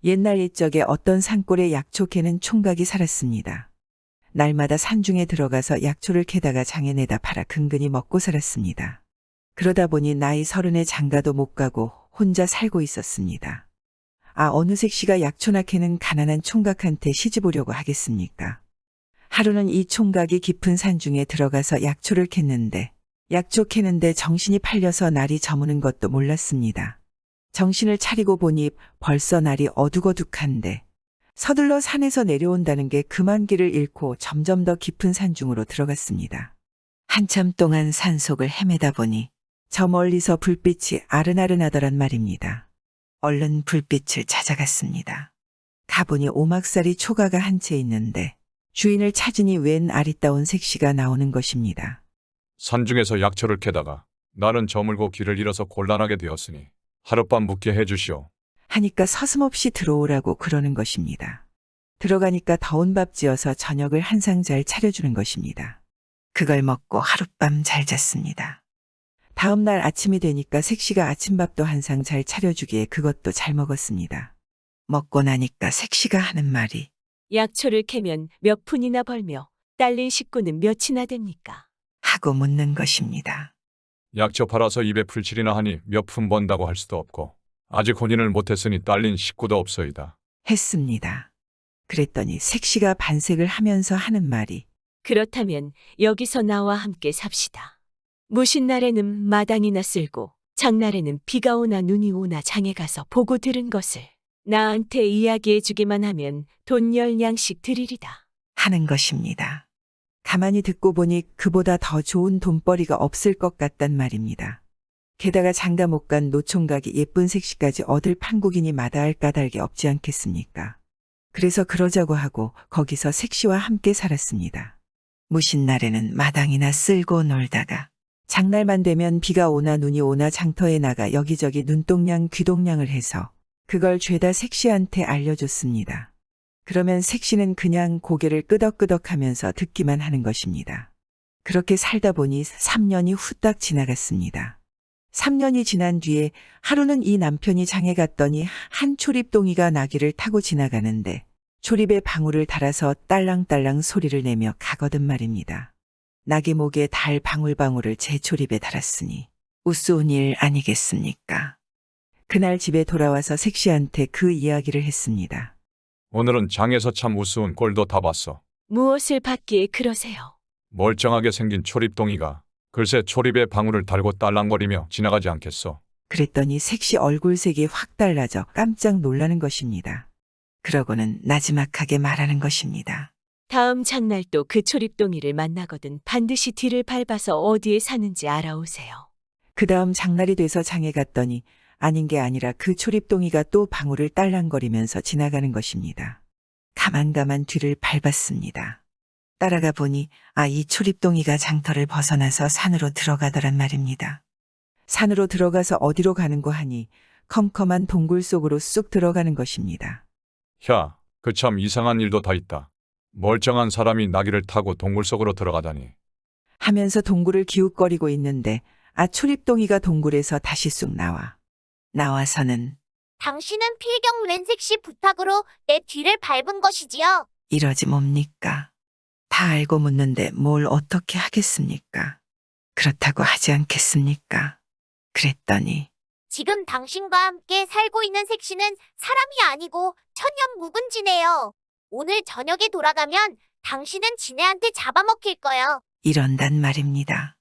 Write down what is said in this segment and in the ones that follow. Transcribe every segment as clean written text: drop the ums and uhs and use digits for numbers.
옛날 옛적에 어떤 산골에 약초캐는 총각이 살았습니다. 날마다 산중에 들어가서 약초를 캐다가 장에 내다 팔아 근근히 먹고 살았습니다. 그러다 보니 나이 30에 장가도 못 가고 혼자 살고 있었습니다. 어느 색시가 약초나 캐는 가난한 총각한테 시집 오려고 하겠습니까? 하루는 이 총각이 깊은 산중에 들어가서 약초를 캤는데 약초 캐는데 정신이 팔려서 날이 저무는 것도 몰랐습니다. 정신을 차리고 보니 벌써 날이 어둑어둑한데 서둘러 산에서 내려온다는 게 그만 길을 잃고 점점 더 깊은 산중으로 들어갔습니다. 한참 동안 산속을 헤매다 보니 저 멀리서 불빛이 아른아른하더란 말입니다. 얼른 불빛을 찾아갔습니다. 가보니 오막살이 초가가 한 채 있는데 주인을 찾으니 웬 아리따운 색시가 나오는 것입니다. 산중에서 약초를 캐다가 날은 저물고 길을 잃어서 곤란하게 되었으니 하룻밤 묵게 해주시오. 하니까 서슴없이 들어오라고 그러는 것입니다. 들어가니까 더운 밥 지어서 저녁을 한 상 잘 차려주는 것입니다. 그걸 먹고 하룻밤 잘 잤습니다. 다음 날 아침이 되니까 색시가 아침밥도 한 상 잘 차려주기에 그것도 잘 먹었습니다. 먹고 나니까 색시가 하는 말이 약초를 캐면 몇 푼이나 벌며 딸린 식구는 몇이나 됩니까? 하고 묻는 것입니다. 약초 팔아서 입에 풀칠이나 하니 몇 푼 번다고 할 수도 없고 아직 혼인을 못했으니 딸린 식구도 없소이다. 했습니다. 그랬더니 색시가 반색을 하면서 하는 말이 그렇다면 여기서 나와 함께 삽시다. 무신 날에는 마당이나 쓸고 장날에는 비가 오나 눈이 오나 장에 가서 보고 들은 것을 나한테 이야기해 주기만 하면 돈 10냥씩 드리리다. 하는 것입니다. 가만히 듣고 보니 그보다 더 좋은 돈벌이가 없을 것 같단 말입니다. 게다가 장가 못 간 노총각이 예쁜 색시까지 얻을 판국이니 마다할 까닭이 없지 않겠습니까? 그래서 그러자고 하고 거기서 색시와 함께 살았습니다. 무신 날에는 마당이나 쓸고 놀다가 장날만 되면 비가 오나 눈이 오나 장터에 나가 여기저기 눈동냥 귀동냥을 해서 그걸 죄다 색시한테 알려줬습니다. 그러면 색시는 그냥 고개를 끄덕끄덕하면서 듣기만 하는 것입니다. 그렇게 살다 보니 3년이 후딱 지나갔습니다. 3년이 지난 뒤에 하루는 이 남편이 장에 갔더니 한 초립동이가 나귀를 타고 지나가는데 초립에 방울을 달아서 딸랑딸랑 소리를 내며 가거든 말입니다. 나귀 목에 달 방울방울을 제 초립에 달았으니 우스운 일 아니겠습니까? 그날 집에 돌아와서 색시한테 그 이야기를 했습니다. 오늘은 장에서 참 우스운 꼴도 다 봤어. 무엇을 받기에 그러세요? 멀쩡하게 생긴 초립동이가 글쎄 초립에 방울을 달고 딸랑거리며 지나가지 않겠어. 그랬더니 색시 얼굴색이 확 달라져 깜짝 놀라는 것입니다. 그러고는 나지막하게 말하는 것입니다. 다음 장날 또 그 초립동이를 만나거든 반드시 뒤를 밟아서 어디에 사는지 알아오세요. 그 다음 장날이 돼서 장에 갔더니 아닌 게 아니라 그 초립동이가 또 방울을 딸랑거리면서 지나가는 것입니다. 가만가만 뒤를 밟았습니다. 따라가 보니 이 초립동이가 장터를 벗어나서 산으로 들어가더란 말입니다. 산으로 들어가서 어디로 가는고 하니 컴컴한 동굴 속으로 쑥 들어가는 것입니다. 야, 그 참 이상한 일도 다 있다. 멀쩡한 사람이 나귀를 타고 동굴 속으로 들어가다니. 하면서 동굴을 기웃거리고 있는데 초립동이가 동굴에서 다시 쑥 나와서는 당신은 필경 렌색씨 부탁으로 내 뒤를 밟은 것이지요. 이러지 뭡니까? 다 알고 묻는데 뭘 어떻게 하겠습니까? 그렇다고 하지 않겠습니까? 그랬더니 지금 당신과 함께 살고 있는 색씨는 사람이 아니고 천년 묵은 지네요. 오늘 저녁에 돌아가면 당신은 지네한테 잡아먹힐 거요. 이런단 말입니다.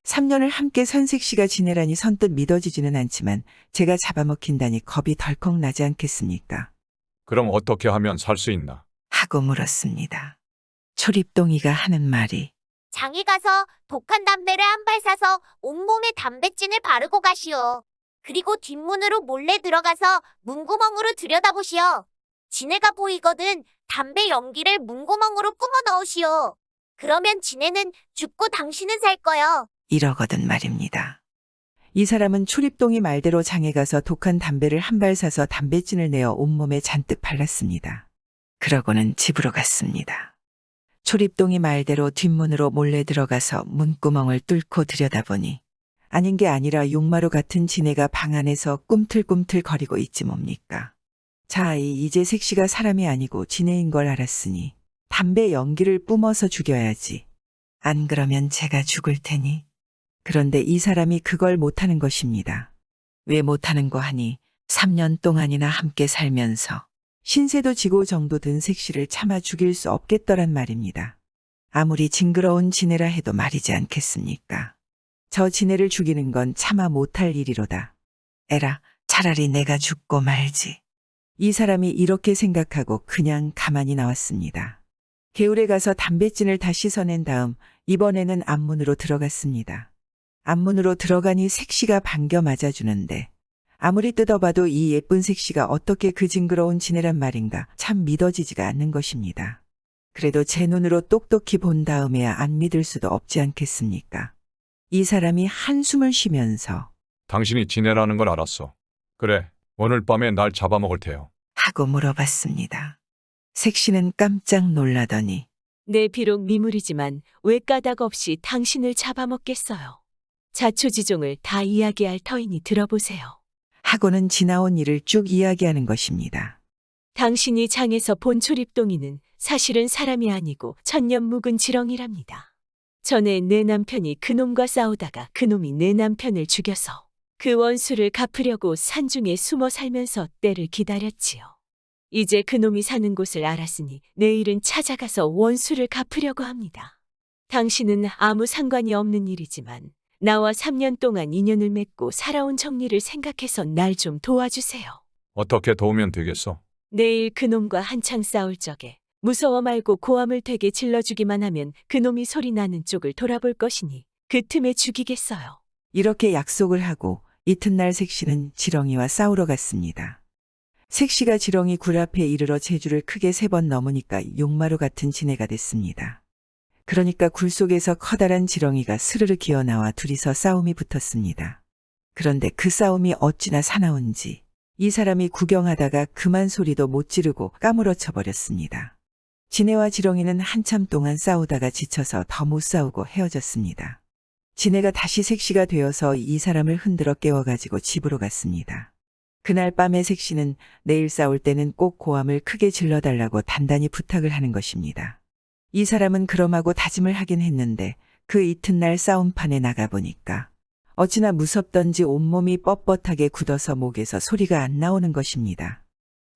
3년을 함께 산 색시가 지내라니 선뜻 믿어지지는 않지만 제가 잡아먹힌다니 겁이 덜컥 나지 않겠습니까? 그럼 어떻게 하면 살 수 있나? 하고 물었습니다. 초립동이가 하는 말이 장에 가서 독한 담배를 한 발 사서 온몸에 담배찐을 바르고 가시오. 그리고 뒷문으로 몰래 들어가서 문구멍으로 들여다보시오. 지네가 보이거든 담배 연기를 문구멍으로 뿜어 넣으시오. 그러면 지네는 죽고 당신은 살 거요. 이러거든 말입니다. 이 사람은 초립동이 말대로 장에 가서 독한 담배를 한 발 사서 담배찐을 내어 온몸에 잔뜩 발랐습니다. 그러고는 집으로 갔습니다. 초립동이 말대로 뒷문으로 몰래 들어가서 문구멍을 뚫고 들여다보니 아닌 게 아니라 용마루 같은 지네가 방 안에서 꿈틀꿈틀 거리고 있지 뭡니까. 자, 이제 색시가 사람이 아니고 지네인 걸 알았으니 담배 연기를 뿜어서 죽여야지. 안 그러면 제가 죽을 테니. 그런데 이 사람이 그걸 못하는 것입니다. 왜 못하는 거 하니 3년 동안이나 함께 살면서 신세도 지고 정도 든 색시를 차마 죽일 수 없겠더란 말입니다. 아무리 징그러운 지네라 해도 말이지 않겠습니까? 저 지네를 죽이는 건 차마 못할 일이로다. 에라, 차라리 내가 죽고 말지. 이 사람이 이렇게 생각하고 그냥 가만히 나왔습니다. 개울에 가서 담뱃진을 다 씻어낸 다음 이번에는 앞문으로 들어갔습니다. 앞문으로 들어가니 색시가 반겨 맞아주는데 아무리 뜯어봐도 이 예쁜 색시가 어떻게 그 징그러운 지네란 말인가 참 믿어지지가 않는 것입니다. 그래도 제 눈으로 똑똑히 본 다음에야 안 믿을 수도 없지 않겠습니까? 이 사람이 한숨을 쉬면서 당신이 지네라는 걸 알았어. 그래, 오늘 밤에 날 잡아먹을 테요. 하고 물어봤습니다. 색시는 깜짝 놀라더니 네, 비록 미물이지만 왜 까닭 없이 당신을 잡아먹겠어요. 자초지종을 다 이야기할 터이니 들어보세요. 하고는 지나온 일을 쭉 이야기하는 것입니다. 당신이 장에서 본 초립동이는 사실은 사람이 아니고 천년 묵은 지렁이랍니다. 전에 내 남편이 그놈과 싸우다가 그놈이 내 남편을 죽여서 그 원수를 갚으려고 산중에 숨어 살면서 때를 기다렸지요. 이제 그놈이 사는 곳을 알았으니 내일은 찾아가서 원수를 갚으려고 합니다. 당신은 아무 상관이 없는 일이지만 나와 3년 동안 인연을 맺고 살아온 정리를 생각해서 날 좀 도와주세요. 어떻게 도우면 되겠어? 내일 그놈과 한창 싸울 적에 무서워 말고 고함을 되게 질러주기만 하면 그놈이 소리 나는 쪽을 돌아볼 것이니 그 틈에 죽이겠어요. 이렇게 약속을 하고 이튿날 색시는 지렁이와 싸우러 갔습니다. 색시가 지렁이 굴 앞에 이르러 제주를 크게 3번 넘으니까 용마루 같은 지네가 됐습니다. 그러니까 굴 속에서 커다란 지렁이가 스르르 기어나와 둘이서 싸움이 붙었습니다. 그런데 그 싸움이 어찌나 사나운지 이 사람이 구경하다가 그만 소리도 못 지르고 까무러쳐 버렸습니다. 지네와 지렁이는 한참 동안 싸우다가 지쳐서 더 못 싸우고 헤어졌습니다. 지네가 다시 색시가 되어서 이 사람을 흔들어 깨워가지고 집으로 갔습니다. 그날 밤에 색시는 내일 싸울 때는 꼭 고함을 크게 질러달라고 단단히 부탁을 하는 것입니다. 이 사람은 그럼하고 다짐을 하긴 했는데 그 이튿날 싸움판에 나가보니까 어찌나 무섭던지 온몸이 뻣뻣하게 굳어서 목에서 소리가 안 나오는 것입니다.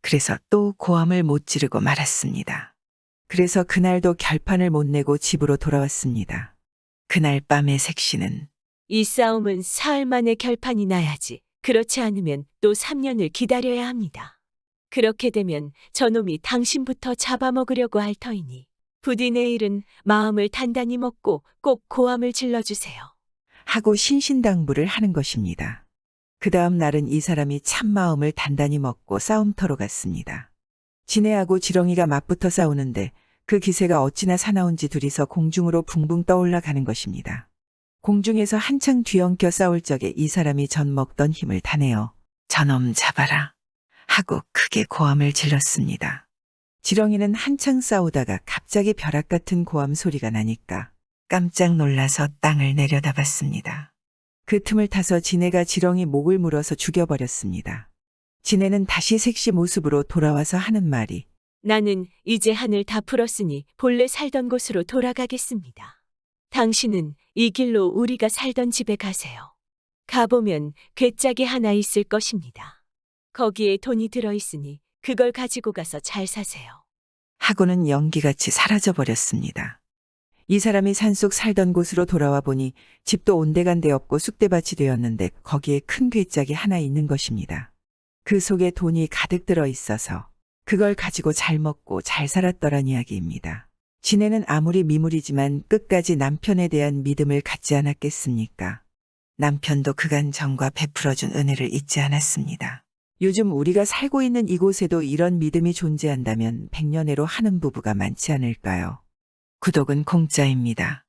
그래서 또 고함을 못 지르고 말았습니다. 그래서 그날도 결판을 못 내고 집으로 돌아왔습니다. 그날 밤에 색시는 이 싸움은 사흘 만에 결판이 나야지. 그렇지 않으면 또 3년을 기다려야 합니다. 그렇게 되면 저놈이 당신부터 잡아먹으려고 할 터이니 부디 내일은 마음을 단단히 먹고 꼭 고함을 질러주세요. 하고 신신당부를 하는 것입니다. 그 다음 날은 이 사람이 참 마음을 단단히 먹고 싸움터로 갔습니다. 지네하고 지렁이가 맞붙어 싸우는데 그 기세가 어찌나 사나운지 둘이서 공중으로 붕붕 떠올라 가는 것입니다. 공중에서 한창 뒤엉켜 싸울 적에 이 사람이 전 먹던 힘을 다내어 저놈 잡아라 하고 크게 고함을 질렀습니다. 지렁이는 한창 싸우다가 갑자기 벼락 같은 고함 소리가 나니까 깜짝 놀라서 땅을 내려다봤습니다. 그 틈을 타서 지네가 지렁이 목을 물어서 죽여버렸습니다. 지네는 다시 색시 모습으로 돌아와서 하는 말이 나는 이제 한을 다 풀었으니 본래 살던 곳으로 돌아가겠습니다. 당신은 이 길로 우리가 살던 집에 가세요. 가보면 괴짝이 하나 있을 것입니다. 거기에 돈이 들어있으니 그걸 가지고 가서 잘 사세요. 하고는 연기같이 사라져버렸습니다. 이 사람이 산속 살던 곳으로 돌아와 보니 집도 온데간데 없고 쑥대밭이 되었는데 거기에 큰 괴짝이 하나 있는 것입니다. 그 속에 돈이 가득 들어 있어서 그걸 가지고 잘 먹고 잘 살았더란 이야기입니다. 지네는 아무리 미물이지만 끝까지 남편에 대한 믿음을 갖지 않았겠습니까? 남편도 그간 정과 베풀어준 은혜를 잊지 않았습니다. 요즘 우리가 살고 있는 이곳에도 이런 믿음이 존재한다면 백년해로 하는 부부가 많지 않을까요? 구독은 공짜입니다.